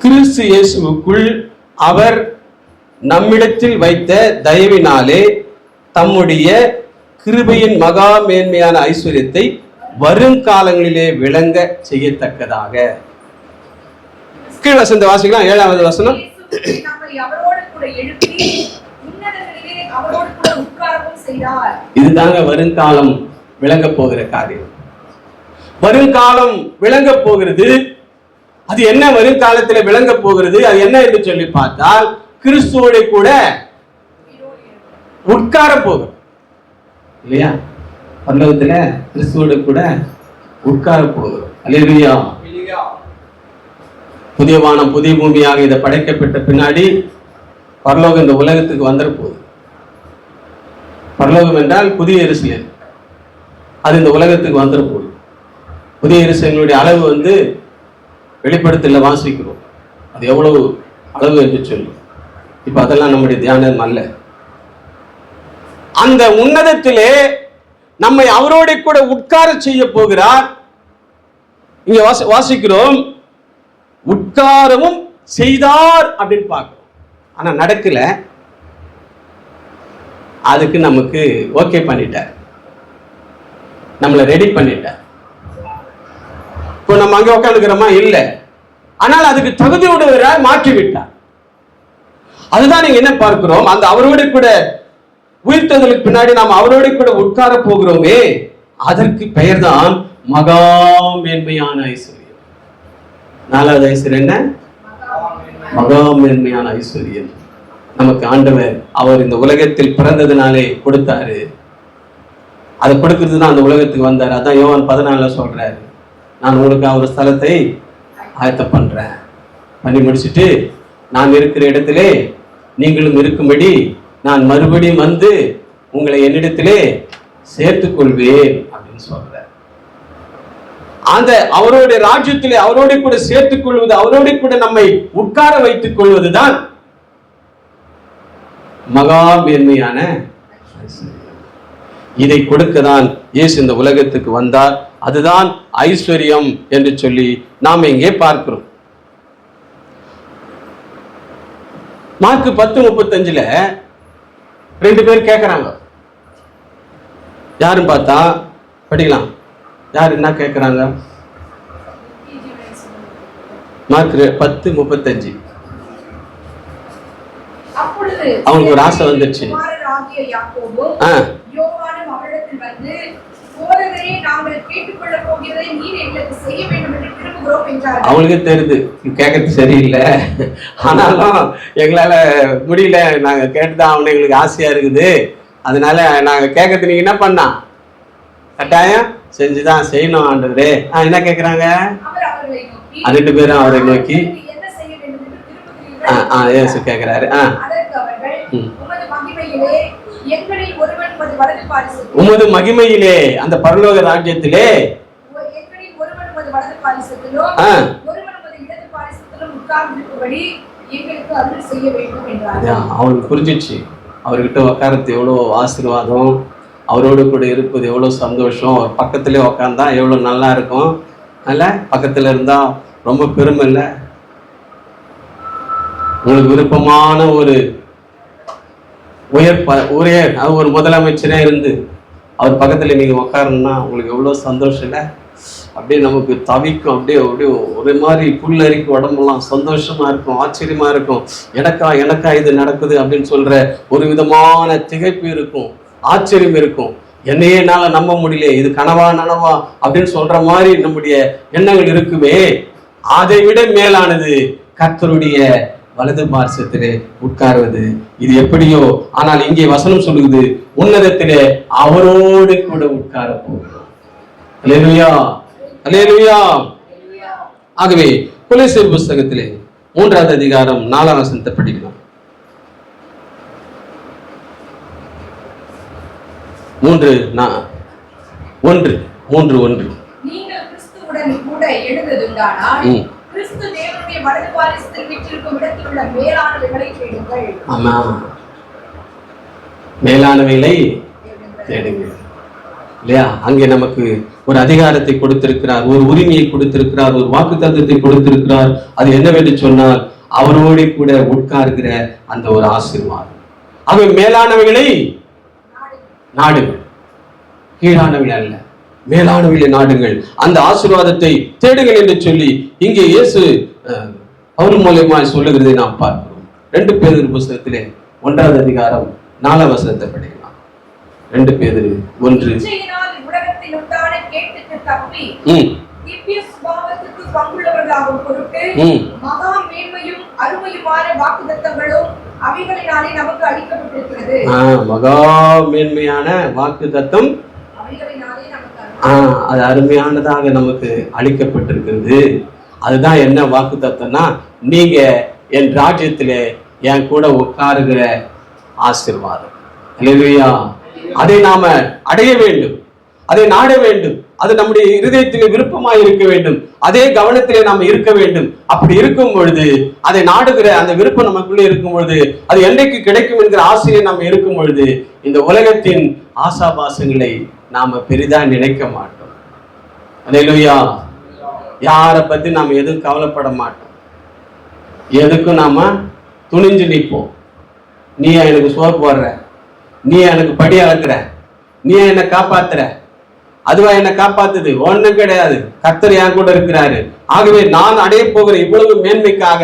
கிறிஸ்து இயேசுவுக்குள் அவர் நம்மிடத்தில் வைத்த தயவினாலே தம்முடைய கிருபையின் மகா மேன்மையான ஐஸ்வர்யத்தை வருங்காலங்களிலே விளங்க செய்யத்தக்கதாக. கீழ் வசனத்தை வாசிக்கலாம். 7வது வசனம். இதுதாங்க வருங்காலம் விளங்க போகிற காரியம். வருங்காலம் விளங்க போகிறது. அது என்ன வருங்காலத்தில் விளங்க போகிறது? அது என்ன என்று சொல்லி பார்த்தால் கிறிஸ்துவோட கூட உட்கார போகிறோம் இல்லையா? பரலோகத்துல கிறிஸ்துவோட கூட உட்கார போகிறோம். அல்லேலூயா. புதிய வானம் புதிய பூமியாக இதை படைக்கப்பட்ட பின்னாடி பரலோகம் இந்த உலகத்துக்கு வந்துட போகுது. பரலோகம் என்றால் புதிய எருசலேம், அது இந்த உலகத்துக்கு வந்துட போகுது. புதிய எருசலேமுடைய அளவு வெளிப்படுத்தல வாசிக்கிறோம், அது எவ்வளவு அளவு என்று சொல்லி. இப்ப அதெல்லாம் நம்முடைய தியானம் அல்ல. அந்த உன்னதத்திலே நம்மை அவரோட கூட உட்கார செய்ய போகிறார். இங்க வாசிக்கிறோம், உட்காரவும் செய்தார் அப்படின்னு பார்க்கிறோம். ஆனா நடக்கல. அதுக்கு நமக்கு ஓகே பண்ணிட்டார், நம்மளை ரெடி பண்ணிட்டார். இப்போ நம்ம அங்க உட்காந்துக்கிறோமா? இல்ல. ஆனால் அதுக்கு தகுதியுடையவராய் மாற்றி விட்டார். அதுதான் நீங்க என்ன பார்க்கிறோம், அந்த அவரோட கூட உயிர்த்ததற்கு பின்னாடி நாம் அவரோட கூட உட்கார போகிறோமே, அதற்கு பெயர் தான் மகா மேன்மையான ஐஸ்வர்யம். 4வது ஐஸ்வர்யம் என்ன? மகா மேன்மையான ஐஸ்வர்யம். நமக்கு ஆண்டவர் அவர் இந்த உலகத்தில் பிறந்ததுனாலே கொடுத்தாரு. அதை கொடுக்கிறது தான் அந்த உலகத்துக்கு வந்தார். அதான் யோவான் 14 சொல்றாரு, நான் உங்களுக்கு ஒரு ஸ்தலத்தை ஆயத்தம் பண்றேன், பண்ணி முடிச்சுட்டு நான் இருக்கிற இடத்திலே நீங்களும் இருக்கும்படி நான் மறுபடியும் உங்களை என்னிடத்திலே சேர்த்துக் கொள்வேன் அப்படின்னு சொல்ற. அந்த அவருடைய ராஜ்யத்திலே அவரோட கூட சேர்த்துக் கொள்வது, அவரோட கூட நம்மை உட்கார வைத்துக் கொள்வதுதான் மகா மேன்மையான. இதை கொடுக்கதான் இயேசு இந்த உலகத்துக்கு வந்தார். அதுதான் ஐஸ்வர்யம் என்று சொல்லி நாம் இங்கே பார்க்கிறோம். மார்க் 10:35 2 பேர் கேட்கிறாங்க. யாரும் பார்த்தா படிக்கலாம். யார் என்ன கேட்கிறாங்க? மார்க் 10:35. அவங்களுக்கு ஒரு ஆசை வந்துச்சு. அவங்களுக்கு தெரியுது கேட்கறது சரியில்லை, ஆனாலும் எங்களால முடியல, நாங்க கேட்டுதான் அவனை எங்களுக்கு ஆசையா இருக்குது, அதனால நாங்க கேட்கறது நீங்க என்ன பண்ணா கட்டாயம் செஞ்சுதான் செய்யணும் ஆண்டவரே. என்ன கேட்கிறாங்க? 2 பேரும் அவரை நோக்கி இயேசு கேட்கிறாரு. உமது வலது பாரிசத்திலும் உமது மகிமையிலே அந்த பரலோக ராஜ்யத்திலே எங்களில் ஒருவன் உமது வலது பாரிசத்திலும் ஒருவன் உமது இடது பாரிசத்திலும் உட்கார்ந்திருக்கும்படி எங்களுக்கு அருள் செய்ய வேண்டும் என்றார். அவருக்கு புரிஞ்சிச்சு, அவர்கிட்ட உட்காரத்து எவ்வளோ ஆசீர்வாதம், அவரோடு கூட இருப்பது எவ்வளோ சந்தோஷம், அவர் பக்கத்துலேயே உட்காந்தா எவ்வளோ நல்லா இருக்கும். அதில் பக்கத்தில் இருந்தால் ரொம்ப பெருமை இல்லை? உங்களுக்கு விருப்பமான ஒரு ஒரு முதலமைச்சரே இருந்து அவர் பக்கத்தில் நீங்கள் உட்காரணும்னா உங்களுக்கு எவ்வளோ சந்தோஷம் இல்லை? அப்படியே நமக்கு தவிக்கும், அப்படியே ஒரு மாதிரி புல்லரிக்கு உடம்பெல்லாம் சந்தோஷமா இருக்கும், ஆச்சரியமா இருக்கும். எனக்கா இது நடக்குது அப்படின்னு சொல்ற ஒரு விதமான திகைப்பு இருக்கும், ஆச்சரியம் இருக்கும். என்னையே என்னால நம்ப முடியல, இது கனவா நனவா அப்படின்னு சொல்ற மாதிரி நம்முடைய எண்ணங்கள் இருக்குமே. அதை விட மேலானது கர்த்தருடைய வலது பார்சத்திலே உட்கார்வது. இது எப்படியோ, ஆனால் இங்கே வசனம் சொல்லுது, உன்னதத்திலே அவரோடு கூட உட்கார போகிறோம். அல்லேலூயா, அல்லேலூயா. ஆகவே கொலோசியர் புத்தகத்திலே 3வது அதிகாரம் 4ஆம் வசனத்தை படிக்கலாம். 3:1. நீங்கள் கிறிஸ்துவுடன் கூட எழுந்ததுண்டானால் கிறிஸ்து தேவனுடைய வலது பாரிசத்தில் வீற்றிருக்கும் இடத்தில் உள்ள மேலானவைகளை தேடுங்கள். ஆமா, மேலானவைகளை தேடுங்கள். இல்லையா? அங்கே நமக்கு ஒரு அதிகாரத்தை கொடுத்திருக்கிறார், ஒரு உரிமையை கொடுத்திருக்கிறார், ஒரு வாக்குத்தத்தத்தை கொடுத்திருக்கிறார். அது என்னவென்று சொன்னால் அவரோடு கூட உட்கார்கிற அந்த ஒரு ஆசீர்வாதம். அவை மேலானவைகளை நாடுங்கள், கீழானவைகள் அல்ல, மேலானவைகளை நாடுங்கள், அந்த ஆசீர்வாதத்தை தேடுங்கள் என்று சொல்லி இங்கே இயேசு அவர் மூலமாய் சொல்லுகிறதை நாம் பார்க்கிறோம். 2 பேதுரு புத்தகத்திலே 1வது அதிகாரம் 4ஆம் வசனத்தை படிக்கலாம். 2 பேதுரு 1. உலகத்தில் உண்டான கேட்டுக்கு தப்பி திவ்ய சுபாவத்துக்கு பங்குள்ளவர்களாகும் பொருட்டு மகா மேன்மையும் அருமையுமான வாக்குத்தத்தங்களும் அவைகளினாலே நமக்கு அளிக்கப்பட்டிருக்கிறது. மகா மேன்மையான வாக்குத்தத்தம் அவைகளினாலே நமக்கு அது அருமையானதாக நமக்கு அளிக்கப்பட்டிருக்கிறது. அதுதான் என்ன வாக்குத்தத்தம்னா, நீங்க என் ராஜ்யத்திலே என் கூட உட்காருகிற ஆசீர்வாதம். அல்லேலூயா. அதை நாம அடைய வேண்டும், அதை நாட வேண்டும், அது நம்முடைய இருதயத்திலே விருப்பமாய் இருக்க வேண்டும், அதே கவனத்திலே நாம் இருக்க வேண்டும். அப்படி இருக்கும் பொழுது, அதை நாடுகிற அந்த விருப்பம் நமக்குள்ளே இருக்கும் பொழுது, அது என்றைக்கு கிடைக்கும் என்கிற ஆசையை நாம் இருக்கும் பொழுது, இந்த உலகத்தின் ஆசாபாசங்களை நாம பெரிதா நினைக்க மாட்டோம். அல்லேலூயா. யாரை பத்தி நாம் எதுவும் கவலைப்பட மாட்டோம், எதுக்கும் நாம துணிஞ்சு நிற்போம். நீ எனக்கு சோறு போடுற, நீ எனக்கு படி அளக்குற, நீ என்னை காப்பாத்துற, அதுவா என்னை காப்பாத்துது? ஒண்ணும் கிடையாது, கர்த்தர் என் கூட இருக்கிறாரு. ஆகவே நான் அடைய போகிற இவ்வளவு மேன்மைக்காக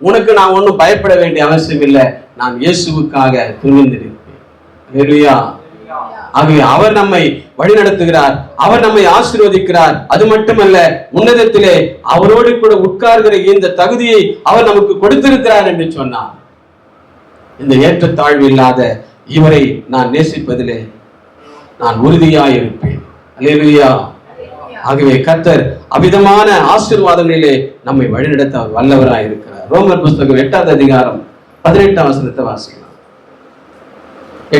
உனக்கு நான் ஒன்றும் பயப்பட வேண்டிய அவசியம் இல்லை, நான் இயேசுவுக்காக துணிந்திருப்பேன். அல்லேலூயா. ஆகவே அவர் நம்மை வழி நடத்துகிறார், அவர் நம்மை ஆசீர்வதிக்கிறார். அது மட்டுமல்ல, உன்னதத்திலே அவரோடு கூட உட்கார்கிற இந்த தகுதியை அவர் நமக்கு கொடுத்திருக்கிறார் என்று சொன்னார். இந்த ஏற்றத்தாழ்வு இல்லாத இவரை நான் நேசிப்பதிலே நான் உறுதியாயிருப்பேன். அல்லேலூயா. ஆகவே கர்த்தர் அவிதமான ஆசீர்வாதங்களிலே நம்மை வழிநடத்த அவர் வல்லவராய் இருக்கிறார். ரோமர் புத்தகம் 8வது அதிகாரம் 18ஆம் வசனத்தை வாசிக்கலாம்.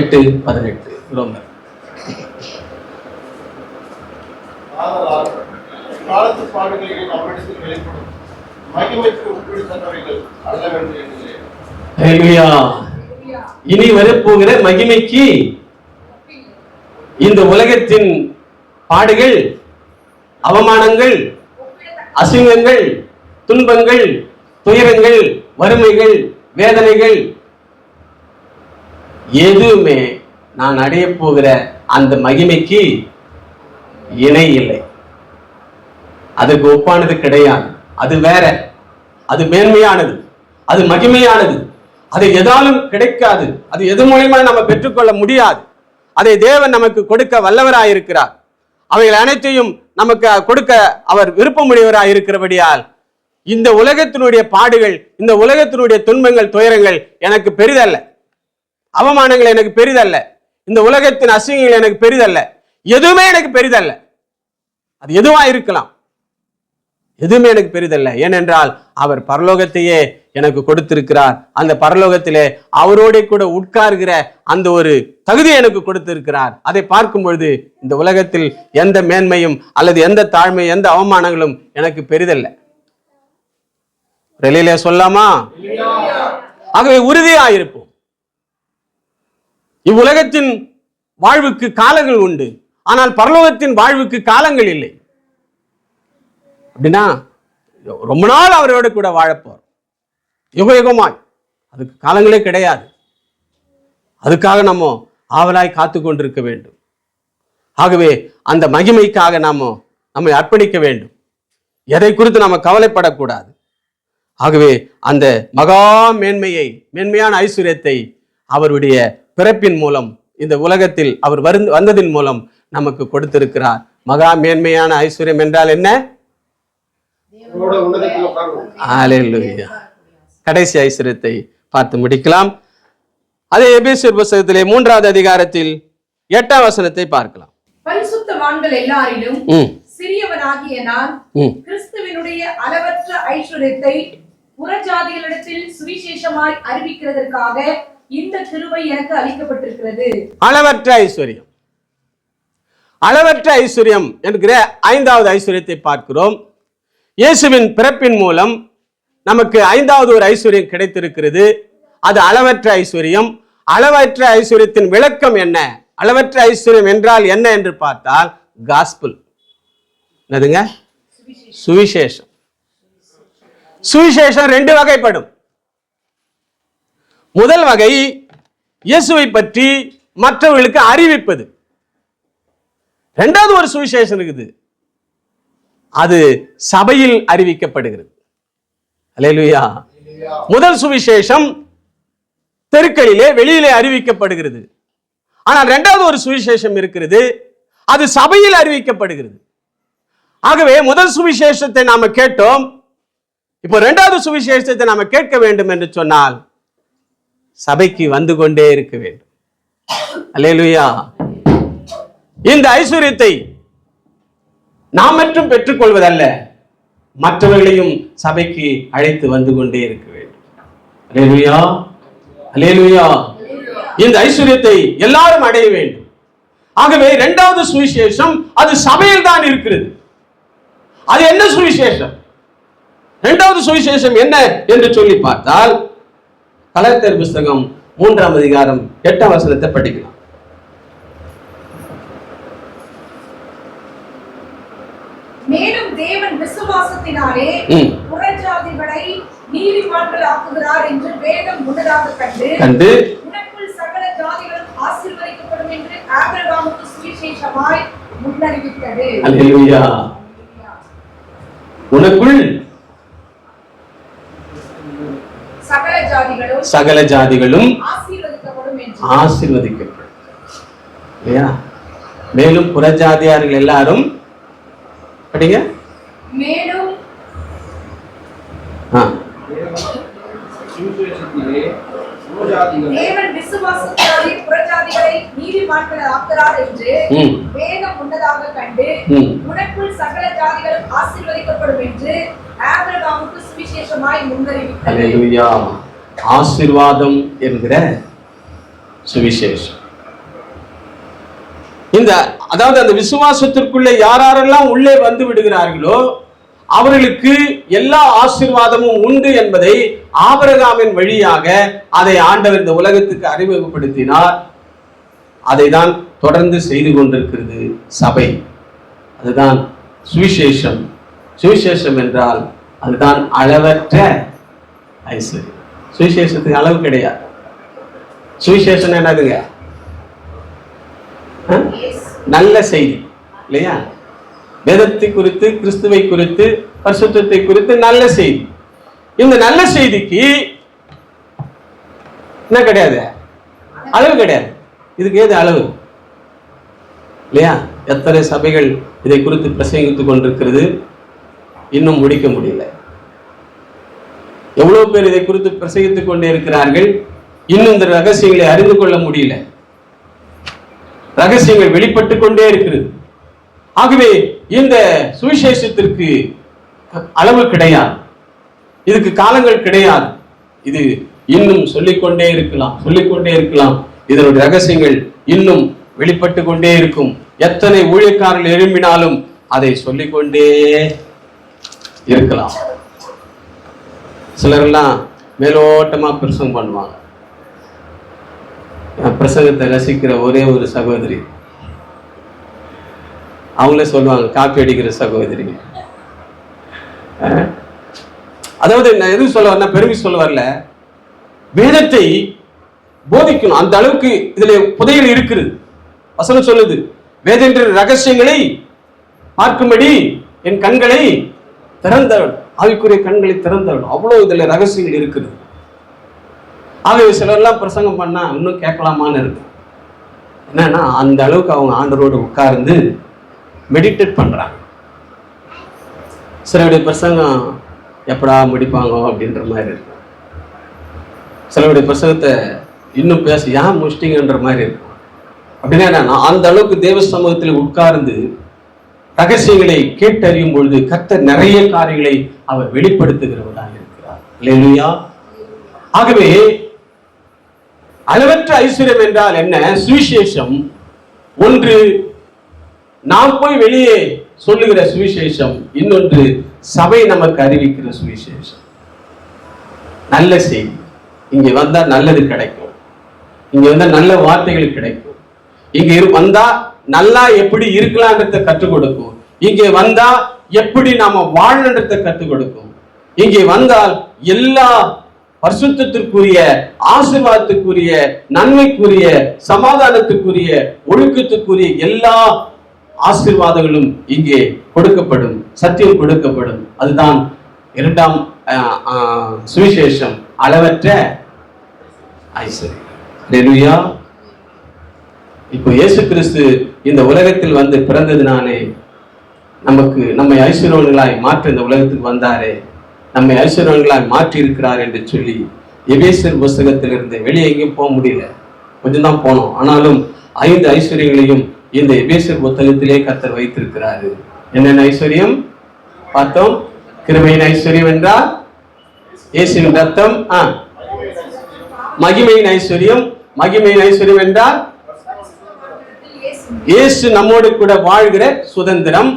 8:18 ரோமர். காலத்து பாடுகளில் நம்மிடத்தில் வெளிப்படும் மகிமைக்கு உட்படுத்தவர்கள் அல்லவென்று எண்ணுகிறேன். அல்லேலூயா. இனி வரப்போகிற மகிமைக்கு இந்த உலகத்தின் பாடுகள், அவமானங்கள், அசிங்கங்கள், துன்பங்கள், துயரங்கள், வறுமைகள், வேதனைகள் எதுவுமே நான் அடைய போகிற அந்த மகிமைக்கு இணை இல்லை. அதுக்கு ஒப்பானது கிடையாது. அது வேற, அது மேன்மையானது, அது மகிமையானது, அது எதாலும் கிடைக்காது, அது எது மூலமா நம்ம பெற்றுக்கொள்ள முடியாது. அதை தேவன் நமக்கு கொடுக்க வல்லவராயிருக்கிறார். அவைகள் அனைத்தையும் நமக்கு கொடுக்க அவர் விருப்பமுடையவராய் இருக்கிறபடியால் இந்த உலகத்தினுடைய பாடுகள், இந்த உலகத்தினுடைய துன்பங்கள், துயரங்கள் எனக்கு பெரிதல்ல, அவமானங்கள் எனக்கு பெரிதல்ல, இந்த உலகத்தின் அசிங்கங்கள் எனக்கு பெரிதல்ல, எதுவுமே எனக்கு பெரிதல்ல. அது எதுவா இருக்கலாம், எதுவுமே எனக்கு பெரிதல்ல. ஏனென்றால் அவர் பரலோகத்தையே எனக்கு கொடுத்திருக்கிறார். அந்த பரலோகத்திலே அவரோட கூட உட்கார்கிற அந்த ஒரு தகுதியை எனக்கு கொடுத்திருக்கிறார். அதை பார்க்கும் பொழுது இந்த உலகத்தில் எந்த மேன்மையும் அல்லது எந்த தாழ்மை, எந்த அவமானங்களும் எனக்கு பெரிதல்ல. வெளியிலே சொல்லாமா? ஆகவே உறுதியாயிருப்போம். இவ்வுலகத்தின் வாழ்வுக்கு காலங்கள் உண்டு, ஆனால் பரலோகத்தின் வாழ்வுக்கு காலங்கள் இல்லை. அப்படின்னா ரொம்ப நாள் அவரோட கூட வாழப்போம், யுகயுகமாய். அதுக்கு காலங்களே கிடையாது. அதுக்காக நம்ம ஆவலாய் காத்து கொண்டிருக்க வேண்டும். ஆகவே அந்த மகிமைக்காக நம்மை அர்ப்பணிக்க வேண்டும். எதை குறித்து நம்ம கவலைப்படக்கூடாது. ஆகவே அந்த மகா மேன்மையான ஐஸ்வர்யத்தை அவருடைய பிறப்பின் மூலம், இந்த உலகத்தில் அவர் வந்ததின் மூலம் நமக்கு கொடுத்திருக்கிறார். மகா மேன்மையான ஐஸ்வர்யம் என்றால் என்ன? ஹல்லேலூயா. கடைசி ஐஸ்வர்யத்தை பார்த்து முடிக்கலாம். அதே எபேசியர் புத்தகத்திலே 3வது அதிகாரத்தில் 8ஆம் வசனத்தை பார்க்கலாம். பரிசுத்தவான்கள் எல்லாரிலும் சிறியவனாகிய நான் கிறிஸ்துவினுடைய அளவற்ற ஐஸ்வர்யத்தை புறஜாதிகளிடத்தில் சுவிசேஷமாய் அறிவிக்கிறதற்காக இந்த கிருபை எனக்கு அளிக்கப்பட்டிருக்கிறது. அளவற்ற ஐஸ்வர்யம், அளவற்ற ஐஸ்வர்யம் என்கிற 5வது ஐஸ்வர்யத்தை பார்க்கிறோம். இயேசுவின் பிறப்பின் மூலம் நமக்கு 5வது ஒரு ஐஸ்வர்யம் கிடைத்திருக்கிறது. அது அளவற்ற ஐஸ்வர்யம். அளவற்ற ஐஸ்வர்யத்தின் விளக்கம் என்ன? அளவற்ற ஐஸ்வர்யம் என்றால் என்ன என்று பார்த்தால் காஸ்பிள். என்னதுங்க? சுவிசேஷம். சுவிசேஷம் 2 வகைப்படும். முதல் வகை இயேசுவை பற்றி மற்றவர்களுக்கு அறிவிப்பது. 2வது ஒரு சுவிசேஷம் இருக்குது, அது சபையில் அறிவிக்கப்படுகிறது. அல்லேலூயா. முதல் சுவிசேஷம் தெருக்களிலே வெளியிலே அறிவிக்கப்படுகிறது. ஆனால் 2வது ஒரு சுவிசேஷம் இருக்கிறது, அது சபையில் அறிவிக்கப்படுகிறது. ஆகவே முதல் சுவிசேஷத்தை நாம கேட்டோம். இப்போ 2வது சுவிசேஷத்தை நாம கேட்க வேண்டும் என்று சொன்னால் சபைக்கு வந்து கொண்டே இருக்க வேண்டும். அல்லேலூயா. இந்த ஐஸ்வர்யத்தை நாம் மட்டும் பெற்றுக்கொள்வதல்ல, மற்றவர்களையும் சபைக்கு அழைத்து வந்து கொண்டே இருக்க வேண்டும். அல்லேலூயா, அல்லேலூயா. இந்த ஐஸ்வர்யத்தை எல்லாரும் அடைய வேண்டும். ஆகவே 2வது சுவிசேஷம் அது சபையில் தான் இருக்கிறது. அது என்ன சுவிசேஷம்? 2வது சுவிசேஷம் என்ன என்று சொல்லி பார்த்தால் கலாத்தியர் புத்தகம் 3ஆம் அதிகாரம் 8ஆம் வசனத்தை படிக்கலாம். மேலும் தேவன் விசுவாசத்தினாலே புறஜாதிகளை நீதிமான்கள் ஆக்குகிறார் என்று வேதம் முன்னதாக கண்டு உனக்குள் சகல ஜாதிகளும் ஆசீர்வதிக்கப்படும் என்று ஆபிரகாமுக்கு சுவிசேஷமாய் முன்னறிவித்தது. அல்லேலூயா. உனக்குள் சகல ஜாதிகளும் ஆசீர்வதிக்கப்படும். மேலும் புறஜாதியார்கள் எல்லாரும் படிங்க. மேலும் தேவன் விசுவாசத்தாலே புறஜாதிகளை நீதிமான்கள் ஆக்குகிறார் என்று வேதம் முன்னதாக கண்டு உனக்குள் சகல ஜாதிகளும் ஆசீர்வதிக்கப்படும் என்று ஆபிரகாமுக்கு சுவிசேஷமாய் முன்னறிவித்தது. அல்லேலூயா. ஆசீர்வாதம் என்கிற சுவிசேஷம். அதாவது அந்த விசுவாசத்திற்குள்ளே யாரெல்லாம் உள்ளே வந்து விடுகிறார்களோ அவர்களுக்கு எல்லா ஆசீர்வாதமும் உண்டு என்பதை ஆபிரகாமின் வழியாக அதை ஆண்டவர் இந்த உலகத்துக்கு அறிமுகப்படுத்தினார். அதை தான் தொடர்ந்து செய்து கொண்டிருக்கிறது சபை. அதுதான் சுவிசேஷம். சுவிசேஷம் என்றால் அதுதான் அளவற்ற ஐஸ்வர்யம். சுவிசேஷத்துக்கு அளவு கிடையாது. சுவிசேஷம் என்னதுங்க? நல்ல செய்தி இல்லையா? வேதத்தை குறித்து, கிறிஸ்துவை குறித்து, பரிசுத்தத்தை குறித்து நல்ல செய்தி. இந்த நல்ல செய்திக்கு என்ன கிடையாது? அளவு கிடையாது. இதுக்கு ஏது அளவு இல்லையா? எத்தனை சபைகள் இதை குறித்து பிரசங்கித்துக் கொண்டிருக்கிறது, இன்னும் முடிக்க முடியல. எவ்வளவு பேர் இதை குறித்து பிரசங்கித்துக் கொண்டே இருக்கிறார்கள், இன்னும் இந்த ரகசியங்களை அறிந்து கொள்ள முடியல. ரகசியங்கள் வெளிப்பட்டு கொண்டே இருக்கிறது. ஆகவே இந்த சுவிசேஷத்திற்கு அளவு கிடையாது, இதுக்கு காலங்கள் கிடையாது. இது இன்னும் சொல்லிக்கொண்டே இருக்கலாம். இதனுடைய ரகசியங்கள் இன்னும் வெளிப்பட்டு கொண்டே இருக்கும். எத்தனை ஊழியக்காரர்கள் எழும்பினாலும் அதை சொல்லிக்கொண்டே இருக்கலாம். சிலரெல்லாம் மேலோட்டமா பிரசங்கம் பண்ணுவாங்க. பிரசங்கத்தை ரசிக்கிற ஒரே ஒரு சகோதரி, அவங்களே சொல்லுவாங்க, காப்பி அடிக்கிற சகோதரி. அதாவது நான் எதுவும் சொல்ல வரல, பெருமை சொல்ல வரல, வேதத்தை போதிக்கணும். அந்த அளவுக்கு இதுல புதையல் இருக்குது. வசனம் சொல்லுது, வேதத்தின் ரகசியங்களை பார்க்கும்படி என் கண்களை திறந்தவள், ஆவிக்குரிய கண்களை திறந்தவள். அவ்வளவு இதுல ரகசியங்கள் இருக்குது. ஆகவே சிலர்லாம் பிரசங்கம் பண்ணா இன்னும் கேட்கலாமான்னு இருக்கு. என்னன்னா அந்த அளவுக்கு அவங்க ஆண்டவரோடு உட்கார்ந்து மெடிடேட் பண்றாங்க. சிலருடைய பிரசங்கம் எப்படா முடிப்பாங்க அப்படின்ற மாதிரி இருக்கு. சிலருடைய பிரசங்கத்தை இன்னும் பேச ஏன் முடிச்சிட்டீங்கன்ற மாதிரி இருக்கும். அப்படின்னா அந்த அளவுக்கு தேவ சமூகத்தில் உட்கார்ந்து ரகசியங்களை கேட்டறியும் பொழுது கர்த்தர் நிறைய காரியங்களை அவர் வெளிப்படுத்துகிறவராக இருக்கிறார். அல்லேலூயா. ஆகவே அளவற்ற ஐஸ்வர்யம் என்றால் என்ன? சுவிசேஷம் ஒன்று நாம் போய் வெளியே சொல்லுகிற சுவிசேஷம், இன்னொன்று சபை நமக்கு அறிவிக்கிற சுவிசேஷம். நல்ல செய்தி. இங்க வந்தா நல்லது கிடைக்கும், இங்க வந்தா நல்ல வார்த்தைகள் கிடைக்கும், இங்க வந்தா நல்லா எப்படி இருக்கலாம்ன்றத கற்றுக் கொடுக்கும், இங்கே வந்தா எப்படி நாம வாழன்றத கற்றுக் கொடுக்கும், இங்கே வந்தால் எல்லா பரிசுத்தத்திற்குரிய, ஆசீர்வாதத்துக்குரிய, நன்மைக்குரிய, சமாதானத்துக்குரிய, ஒழுக்கத்துக்குரிய எல்லா ஆசீர்வாதங்களும் இங்கே கொடுக்கப்படும், சத்தியம் கொடுக்கப்படும். அதுதான் இரண்டாம் சுவிசேஷம், அளவற்ற ஐஸ்வர்யம். அல்லேலூயா. இப்போ இயேசு கிறிஸ்து இந்த உலகத்தில் வந்து பிறந்ததினாலே நம்மை ஐஸ்வர்யவான்களாய் மாற்ற இந்த உலகத்துக்கு வந்தாரே, நம்மை ஐஸ்வர்யவான்களாய் மாற்றி இருக்கிறார் என்று சொல்லி எபேசியர் புஸ்தகத்திலிருந்து வெளியே எங்கேயும் போக முடியல, கொஞ்சம் தான் போனோம். ஆனாலும் 5 ஐஸ்வர்யங்களையும் இந்த எபேசியர் புத்தகத்திலே கர்த்தர் வைத்திருக்கிறாரு. என்னென்ன ஐஸ்வர்யம் பார்த்தோம்? கிருபையின் ஐஸ்வர்யம் என்றால் இயேசுவின் ரத்தம். மகிமையின் ஐஸ்வர்யம். மகிமையின் ஐஸ்வர்யம் என்றால் இயேசு நம்மோடு கூட வாழ்கிற சுதந்திரம்.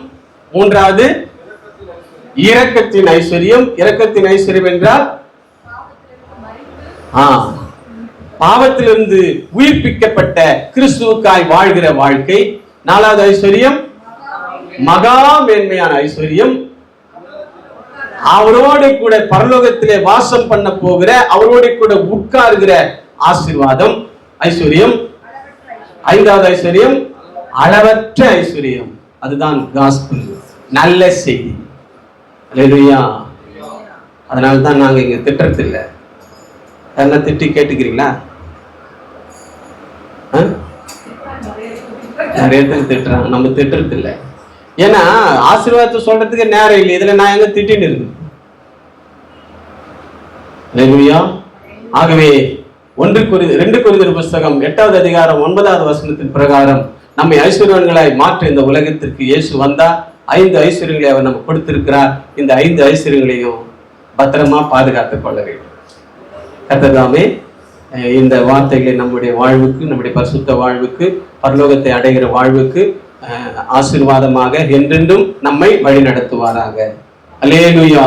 மூன்றாவது இரக்கத்தின் ஐஸ்வர்யம். இரக்கத்தின் ஐஸ்வர்யம் என்றால் பாவத்திலிருந்து உயிர்ப்பிக்கப்பட்ட கிறிஸ்துவுக்காய் வாழ்கிற வாழ்க்கை. நாலாவது ஐஸ்வர்யம் மகா மேன்மையான ஐஸ்வர்யம், அவரோடு கூட பரலோகத்திலே வாசம் பண்ண போகிற, அவரோடு கூட உட்கார்கிற ஆசீர்வாதம் ஐஸ்வர்யம். ஐந்தாவது ஐஸ்வர்யம் அளவற்ற ஐஸ்வர்யம், அதுதான் காஸ்பல், நல்ல செய்தி. அல்லேலூயா. அதனால தான் நாங்க இங்க திட்டத்தில்லை. என்ன திட்டி கேட்டுக்கிறீங்களா? நிறைய பேர் திட்டுறாங்க, நம்ம திட்டுறது இல்லை. ஏன்னா ஆசீர்வாதத்தை சொல்றதுக்கு நேரம் இல்லை. இதுல நான் எங்க திட்டின்னு இருக்கு. அல்லேலூயா. ஆகவே 2 கொரிந்தியர் புஸ்தகம் 8வது அதிகாரம் 9வது வசனத்தின் பிரகாரம் நம்மை ஐஸ்வர்யவான்களாய் மாற்ற இந்த உலகத்திற்கு இயேசு வந்தா 5 ஐஸ்வர்யங்களை அவர் நமக்கு கொடுத்திருக்கிறார். இந்த 5 ஐஸ்வர்யங்களையும் பத்திரமா பாதுகாத்துக் கொள்ள வேண்டும். கர்த்தர் இந்த வார்த்தைகளை நம்முடைய வாழ்வுக்கு, நம்முடைய பரிசுத்த வாழ்வுக்கு, பரலோகத்தை அடைகிற வாழ்வுக்கு ஆசீர்வாதமாக என்றென்றும் நம்மை வழி நடத்துவாராக. அல்லேலூயா.